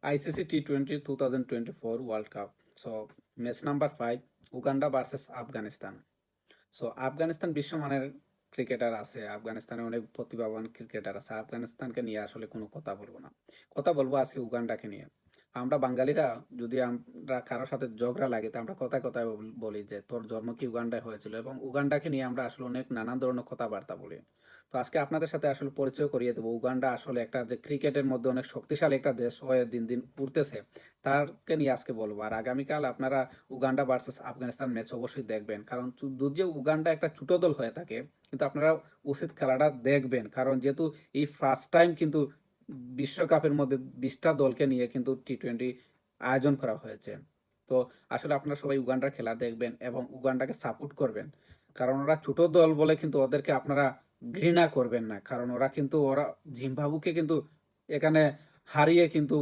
ICC T20 2024 World Cup. So match number 5 Uganda versus Afghanistan. So Afghanistan বিশ্বমানের cricketer আছে, আফগানিস্তানে অনেক প্রতিভাবান ক্রিকেটার আছে। আফগানিস্তানকে নিয়ে আসলে কোনো কথা বলবো না, কথা বলবো আজকে উগান্ডাকে নিয়ে। আমরা বাঙালিরা যদি আমরা কারোর সাথে ঝগড়া লাগে, তো আমরা কথায় কথায় বলি যে তোর জন্ম কি উগান্ডায় হয়েছিল, এবং উগান্ডাকে নিয়ে আমরা আসলে অনেক নানান ধরনের কথাবার্তা বলি। তো আজকে আপনাদের সাথে আসলে পরিচয় করিয়ে দেবো উগান্ডা আসলে একটা যে ক্রিকেটের মধ্যে অনেক শক্তিশালী একটা দেশ হয়ে দিন দিন উঠতেছে, তারকে নিয়ে আজকে বলবো। আর আগামীকাল আপনারা উগান্ডা ভার্সেস আফগানিস্তান ম্যাচ অবশ্যই দেখবেন, কারণ যদিও উগান্ডা একটা ছোট দল হয়ে থাকে, কিন্তু আপনারা উচিত খেলাটা দেখবেন, কারণ যেহেতু এই ফার্স্ট টাইম কিন্তু বিশ্বকাপের মধ্যে 20টা দলকে নিয়ে কিন্তু T20 আয়োজন করা হয়েছে। তো আসলে আপনারা সবাই উগান্ডার খেলা দেখবেন এবং উগান্ডাকে সাপোর্ট করবেন, কারণ ওরা ছোট দল বলে কিন্তু ওদেরকে আপনারা ঘৃণা করবেন না, কারণ ওরা জিম্বাবুকে কিন্তু এখানে হারিয়ে কিন্তু